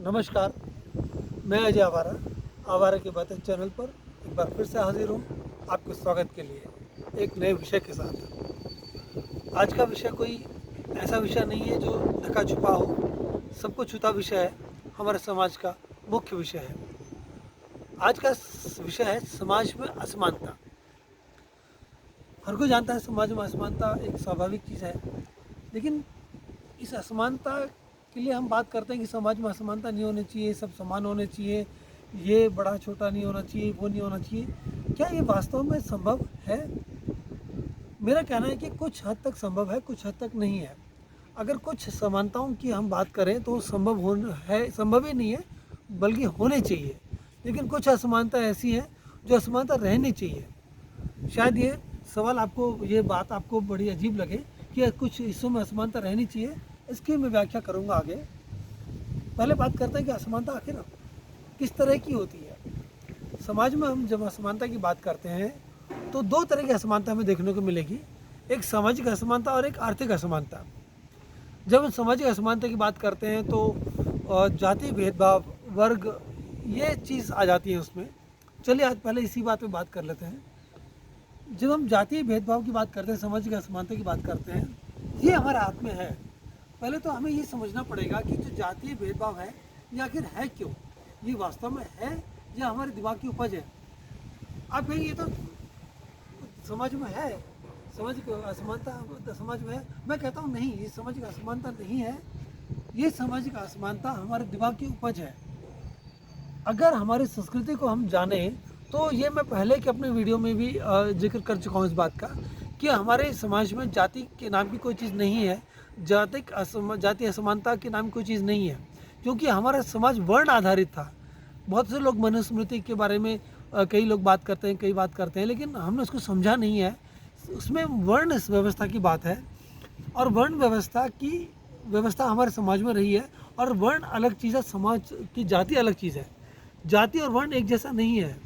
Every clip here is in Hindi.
नमस्कार, मैं अजय आवारा, आवारा की बातें चैनल पर एक बार फिर से हाजिर हूँ आपके स्वागत के लिए एक नए विषय के साथ। आज का विषय कोई ऐसा विषय नहीं है जो ढका छुपा हो, सबको छूता विषय है, हमारे समाज का मुख्य विषय है। आज का विषय है समाज में असमानता। हर कोई जानता है समाज में असमानता एक स्वाभाविक चीज़ है, लेकिन इस असमानता के लिए हम बात करते हैं कि समाज में असमानता नहीं होनी चाहिए, सब समान होने चाहिए, ये बड़ा छोटा नहीं होना चाहिए, वो नहीं होना चाहिए। क्या ये वास्तव में संभव है? मेरा कहना है कि कुछ हद तक संभव है, कुछ हद तक नहीं है। अगर कुछ समानताओं की हम बात करें तो संभव ही नहीं है, बल्कि होने चाहिए। लेकिन कुछ असमानता ऐसी है जो असमानता रहनी चाहिए। शायद ये बात आपको बड़ी अजीब लगे कि कुछ हिस्सों में असमानता रहनी चाहिए, इसकी मैं व्याख्या करूंगा आगे। पहले बात करते हैं कि असमानता आखिर किस तरह की होती है। समाज में हम जब असमानता की बात करते हैं तो दो तरह की असमानता हमें देखने को मिलेगी, एक सामाजिक असमानता और एक आर्थिक असमानता। जब हम सामाजिक असमानता की बात करते हैं तो जाति भेदभाव, वर्ग, ये चीज़ आ जाती है उसमें। चलिए आज पहले इसी बात पे बात कर लेते हैं। जब हम जातीय भेदभाव की बात करते हैं, सामाजिक असमानता की बात करते हैं, ये हमारे हाथ में है। पहले तो हमें ये समझना पड़ेगा कि जो जातीय भेदभाव है ये आखिर है क्यों, ये वास्तव में है या हमारे दिमाग की उपज है। आप कहेंगे ये तो समाज में है, सामाजिक असमानता समाज में है। मैं कहता हूँ नहीं, ये सामाजिक असमानता नहीं है, ये सामाजिक असमानता हमारे दिमाग की उपज है। अगर हमारी संस्कृति को हम जाने तो ये मैं पहले के अपने वीडियो में भी जिक्र कर चुका हूँ इस बात का कि हमारे समाज में जाति के नाम की कोई चीज़ नहीं है, जाति असमानता के नाम की कोई चीज़ नहीं है, क्योंकि हमारा समाज वर्ण आधारित था। बहुत से लोग मनुस्मृति के बारे में कई लोग बात करते हैं, लेकिन हमने उसको समझा नहीं है। उसमें वर्ण व्यवस्था की बात है और वर्ण व्यवस्था हमारे समाज में रही है, और वर्ण अलग चीज़ है, समाज की जाति अलग चीज़ है। जाति और वर्ण एक जैसा नहीं है।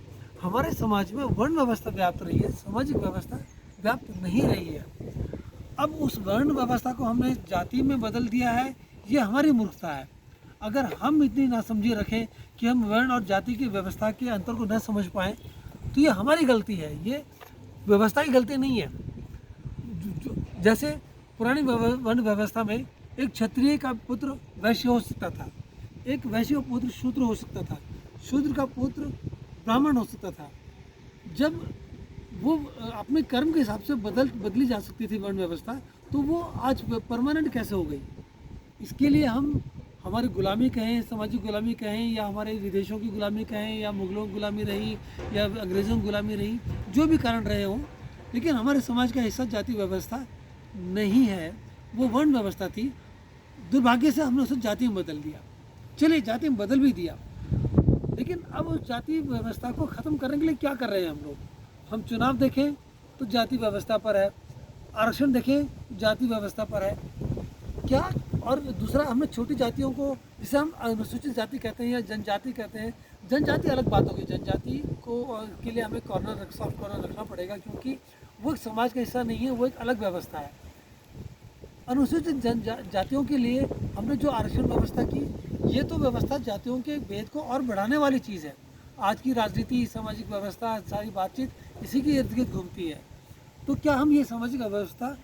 हमारे समाज में वर्ण व्यवस्था व्याप्त रही है, सामाजिक व्यवस्था व्याप्त नहीं रही है। अब उस वर्ण व्यवस्था को हमने जाति में बदल दिया है, ये हमारी मूर्खता है। अगर हम इतनी नासमझी रखें कि हम वर्ण और जाति की व्यवस्था के अंतर को न समझ पाएँ तो ये हमारी गलती है, ये व्यवस्था की गलती नहीं है। जैसे पुरानी वर्ण व्यवस्था में एक क्षत्रिय का पुत्र वैश्य हो सकता था, एक वैश्य का पुत्र शूद्र हो सकता था, शूद्र का पुत्र ब्राह्मण हो सकता था। जब वो अपने कर्म के हिसाब से बदली जा सकती थी वर्ण व्यवस्था, तो वो आज परमानेंट कैसे हो गई? इसके लिए हम हमारी गुलामी कहें, सामाजिक गुलामी कहें, या हमारे विदेशों की गुलामी कहें, या मुगलों की गुलामी रही, या अंग्रेज़ों की गुलामी रही, जो भी कारण रहे हों, लेकिन हमारे समाज का हिस्सा जाति व्यवस्था नहीं है, वो वर्ण व्यवस्था थी। दुर्भाग्य से हमने उसे जाति में बदल दिया। चलिए जाति में बदल भी दिया, लेकिन अब उस जाति व्यवस्था को ख़त्म करने के लिए क्या कर रहे हैं हम लोग? हम चुनाव देखें तो जाति व्यवस्था पर है, आरक्षण देखें जाति व्यवस्था पर है क्या। और दूसरा, हमने छोटी जातियों को, जिसे हम अनुसूचित जाति कहते हैं या जनजाति कहते हैं, जनजाति अलग बात होगी। जनजाति को के लिए हमें सॉफ्ट कॉर्नर रखना पड़ेगा, क्योंकि वो एक समाज का हिस्सा नहीं है, वो एक अलग व्यवस्था है। अनुसूचित जातियों के लिए हमने जो आरक्षण व्यवस्था की, ये तो व्यवस्था जातियों के भेद को और बढ़ाने वाली चीज़ है। आज की राजनीति, सामाजिक व्यवस्था, सारी बातचीत इसी के इर्द गिर्द घूमती है। तो क्या हम ये सामाजिक व्यवस्था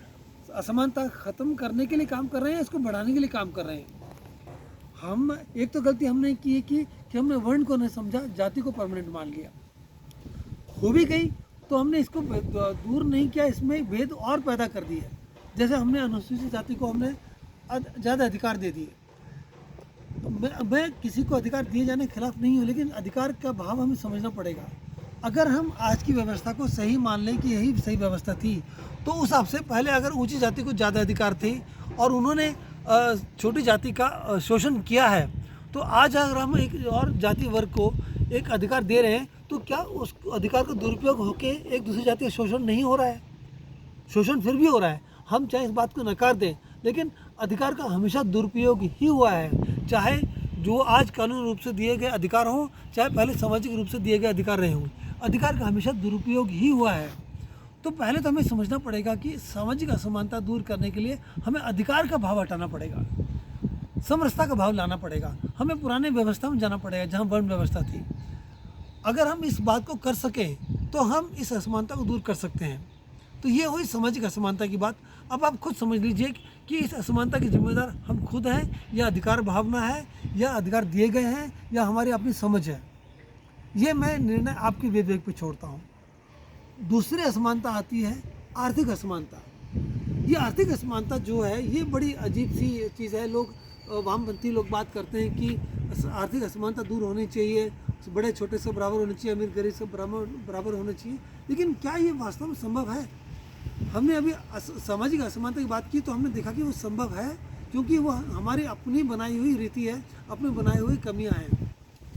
असमानता ख़त्म करने के लिए काम कर रहे हैं, इसको बढ़ाने के लिए काम कर रहे हैं? हम एक तो गलती हमने की है कि हमने वर्ण को नहीं समझा, जाति को परमानेंट मान लिया। हो भी गई तो हमने इसको दूर नहीं किया, इसमें भेद और पैदा कर दिए। जैसे हमने अनुसूचित जाति को हमने ज़्यादा अधिकार दे दिए। मैं किसी को अधिकार दिए जाने के खिलाफ नहीं हूँ, लेकिन अधिकार का भाव हमें समझना पड़ेगा। अगर हम आज की व्यवस्था को सही मान लें कि यही सही व्यवस्था थी, तो उस हिसाब से पहले अगर ऊंची जाति को ज़्यादा अधिकार थे और उन्होंने छोटी जाति का शोषण किया है, तो आज अगर हम एक और जाति वर्ग को एक अधिकार दे रहे हैं, तो क्या उस अधिकार का दुरुपयोग होकर एक दूसरी जाति का शोषण नहीं हो रहा है? शोषण फिर भी हो रहा है। हम चाहे इस बात को नकार दें, लेकिन अधिकार का हमेशा दुरुपयोग ही हुआ है। चाहे जो आज कानूनी रूप से दिए गए अधिकार हों, चाहे पहले सामाजिक रूप से दिए गए अधिकार रहे हों, अधिकार का हमेशा दुरुपयोग ही हुआ है। तो पहले तो हमें समझना पड़ेगा कि सामाजिक असमानता दूर करने के लिए हमें अधिकार का भाव हटाना पड़ेगा। समरसता का भाव लाना पड़ेगा। हमें पुराने व्यवस्था में जाना पड़ेगा जहाँ वर्ण व्यवस्था थी। अगर हम इस बात को कर सकें तो हम इस असमानता को दूर कर सकते हैं। तो ये हुई सामाजिक असमानता की बात। अब आप खुद समझ लीजिए कि इस असमानता के जिम्मेदार हम खुद हैं, या अधिकार भावना है, या अधिकार दिए गए हैं, या हमारी अपनी समझ है। ये मैं निर्णय आपके विवेक पे छोड़ता हूँ। दूसरी असमानता आती है आर्थिक असमानता। ये आर्थिक असमानता जो है ये बड़ी अजीब सी चीज़ है। लोग वामपंथी लोग बात करते हैं कि आर्थिक असमानता दूर होनी चाहिए, बड़े छोटे से बराबर होने चाहिए, अमीर गरीब से बराबर होने चाहिए। लेकिन क्या ये वास्तव में संभव है? हमने अभी सामाजिक असमानता की बात की तो हमने देखा कि वो संभव है, क्योंकि वो हमारी अपनी बनाई हुई रीति है, अपनी बनाई हुई कमियां हैं।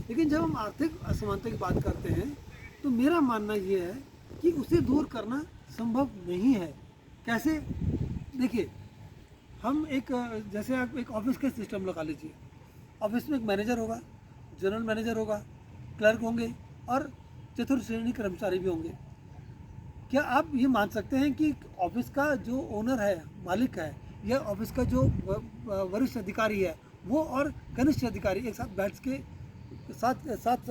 लेकिन जब हम आर्थिक असमानता की बात करते हैं तो मेरा मानना ये है कि उसे दूर करना संभव नहीं है। कैसे? देखिए, हम जैसे आप एक ऑफिस का सिस्टम लगा लीजिए। ऑफिस में एक मैनेजर होगा, जनरल मैनेजर होगा, क्लर्क होंगे और चतुर्थ श्रेणी कर्मचारी भी होंगे। क्या आप ये मान सकते हैं कि ऑफिस का जो ओनर है, मालिक है, या ऑफिस का जो वरिष्ठ अधिकारी है, वो और कनिष्ठ अधिकारी एक साथ बैठ के साथ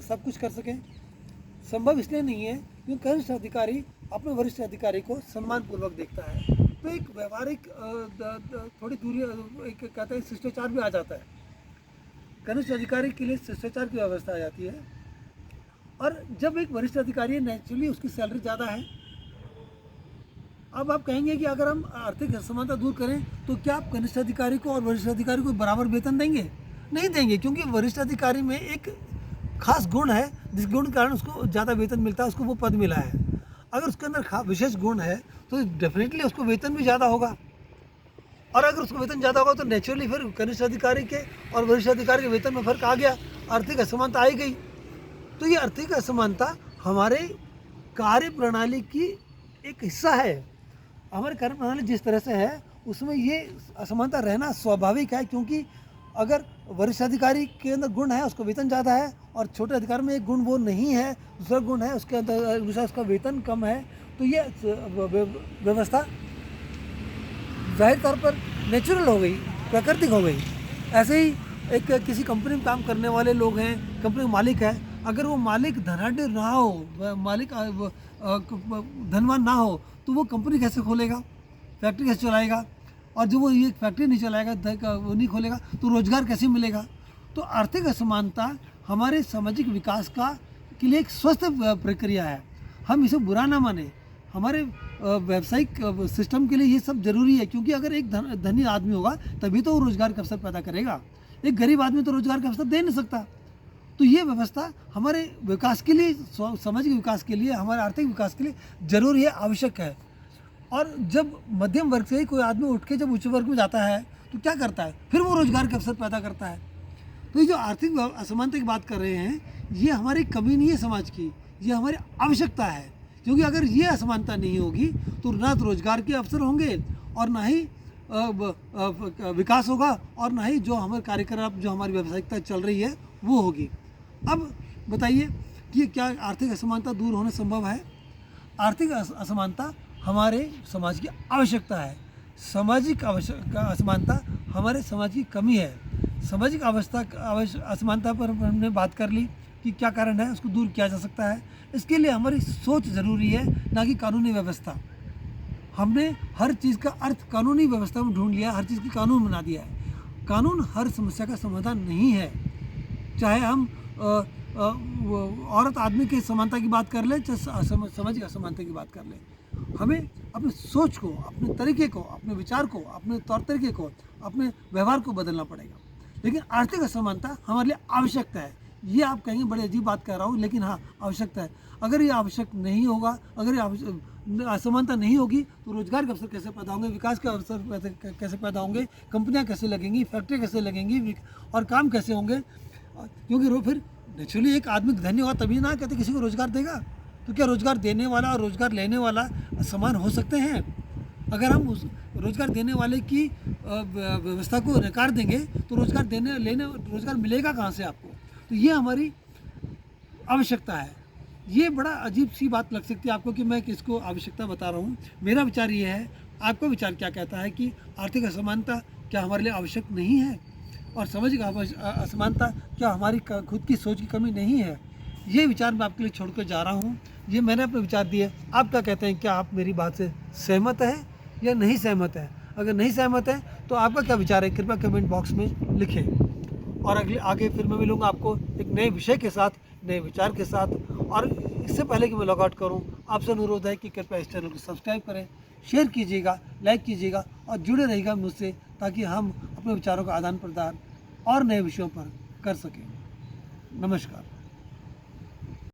सब कुछ कर सकें? संभव इसलिए नहीं है क्योंकि कनिष्ठ अधिकारी अपने वरिष्ठ अधिकारी को सम्मानपूर्वक देखता है। तो एक व्यवहारिक थोड़ी दूरी, एक कहते हैं शिष्टाचार भी आ जाता है। कनिष्ठ अधिकारी के लिए शिष्टाचार की व्यवस्था आ जाती है। और जब एक वरिष्ठ अधिकारी है, नेचुरली उसकी सैलरी ज़्यादा है। अब आप कहेंगे कि अगर हम आर्थिक असमानता दूर करें तो क्या आप कनिष्ठ अधिकारी को और वरिष्ठ अधिकारी को बराबर वेतन देंगे? नहीं देंगे, क्योंकि वरिष्ठ अधिकारी में एक खास गुण है जिस गुण के कारण उसको ज़्यादा वेतन मिलता है, उसको वो पद मिला है। अगर उसके अंदर विशेष गुण है तो डेफिनेटली उसको वेतन भी ज़्यादा होगा। और अगर उसको वेतन ज़्यादा होगा तो नेचुरली फिर कनिष्ठ अधिकारी के और वरिष्ठ अधिकारी के वेतन में फर्क आ गया, आर्थिक असमानता आई गई। तो ये आर्थिक असमानता हमारे कार्य प्रणाली की एक हिस्सा है। हमारी कार्य प्रणाली जिस तरह से है उसमें ये असमानता रहना स्वाभाविक है, क्योंकि अगर वरिष्ठ अधिकारी के अंदर गुण है, उसको वेतन ज़्यादा है, और छोटे अधिकारी में एक गुण वो नहीं है, दूसरा गुण है उसके अंदर, दूसरा उसका वेतन कम है, तो ये व्यवस्था जाहिर तौर पर नेचुरल हो गई, प्राकृतिक हो गई। ऐसे ही एक किसी कंपनी में काम करने वाले लोग हैं, कंपनी का मालिक है, अगर वो मालिक धनाढ्य ना हो, मालिक धनवान ना हो, तो वो कंपनी कैसे खोलेगा, फैक्ट्री कैसे चलाएगा? और जब वो ये फैक्ट्री नहीं चलाएगा, वो नहीं खोलेगा, तो रोज़गार कैसे मिलेगा? तो आर्थिक असमानता हमारे सामाजिक विकास के लिए एक स्वस्थ प्रक्रिया है। हम इसे बुरा ना माने। हमारे व्यावसायिक सिस्टम के लिए ये सब जरूरी है, क्योंकि अगर एक धनी आदमी होगा तभी तो वो रोज़गार का अवसर पैदा करेगा। एक गरीब आदमी तो रोज़गार का अवसर दे नहीं सकता। तो ये व्यवस्था हमारे विकास के लिए, सामाजिक विकास के लिए, हमारे आर्थिक विकास के लिए जरूरी है, आवश्यक है। और जब मध्यम वर्ग से ही कोई आदमी उठ के जब उच्च वर्ग में जाता है तो क्या करता है? फिर वो रोज़गार के अवसर पैदा करता है। तो ये जो आर्थिक असमानता की बात कर रहे हैं, ये हमारी कमी नहीं है समाज की, ये हमारी आवश्यकता है। क्योंकि अगर ये असमानता नहीं होगी तो ना तो रोज़गार के अवसर होंगे, और ना ही विकास होगा, और ना ही जो हमारे कार्यकलाप, जो हमारी व्यावसायिकता चल रही है वो होगी। अब बताइए कि क्या आर्थिक असमानता दूर होना संभव है? आर्थिक असमानता हमारे समाज की आवश्यकता है। सामाजिक असमानता हमारे समाज की कमी है। सामाजिक असमानता पर हमने बात कर ली कि क्या कारण है, उसको दूर किया जा सकता है। इसके लिए हमारी सोच ज़रूरी है, ना कि कानूनी व्यवस्था। हमने हर चीज़ का अर्थ कानूनी व्यवस्था में ढूंढ लिया, हर चीज़ की कानून बना दिया है। कानून हर समस्या का समाधान नहीं है। चाहे हम औरत आदमी की समानता की बात कर लें, चाहे सामाजिक असमानता की बात कर लें, हमें अपनी सोच को, अपने तरीके को, अपने विचार को, अपने तौर तरीके को, अपने व्यवहार को बदलना पड़ेगा। लेकिन आर्थिक असमानता हमारे लिए आवश्यकता है। ये आप कहेंगे बड़ी अजीब बात कह रहा हूँ, लेकिन हाँ, आवश्यकता है। अगर ये आवश्यक नहीं होगा, अगर ये असमानता नहीं होगी तो रोजगार के अवसर कैसे पैदा होंगे, विकास के अवसर कैसे पैदा होंगे, कंपनियाँ कैसे लगेंगी, फैक्ट्री कैसे लगेंगी, और काम कैसे होंगे? क्योंकि फिर नेचुरली एक आदमी धनी होगा तभी ना कहते किसी को रोजगार देगा। तो क्या रोजगार देने वाला और रोजगार लेने वाला समान हो सकते हैं? अगर हम उस रोजगार देने वाले की व्यवस्था को नकार देंगे तो रोजगार मिलेगा कहाँ से आपको? तो ये हमारी आवश्यकता है। ये बड़ा अजीब सी बात लग सकती है आपको कि मैं किसको आवश्यकता बता रहा हूँ। मेरा विचार ये है, आपका विचार क्या कहता है कि आर्थिक असमानता क्या हमारे लिए आवश्यक नहीं है, और सामाजिक असमानता क्या हमारी खुद की सोच की कमी नहीं है। ये विचार मैं आपके लिए छोड़कर जा रहा हूँ। ये मैंने अपने विचार दिए, आप क्या कहते हैं? क्या आप मेरी बात से सहमत हैं या नहीं सहमत हैं? अगर नहीं सहमत हैं तो आपका क्या विचार है, कृपया कमेंट बॉक्स में लिखें। और अगले आगे फिर मैं मिलूँगा आपको एक नए विषय के साथ, नए विचार के साथ। और इससे पहले कि मैं लॉग आउट करूँ, आपसे अनुरोध है कि कृपया इस चैनल को सब्सक्राइब करें, शेयर कीजिएगा, लाइक कीजिएगा और जुड़े रहिएगा मुझसे, ताकि हम अपने विचारों का आदान प्रदान और नए विषयों पर कर सकें। नमस्कार।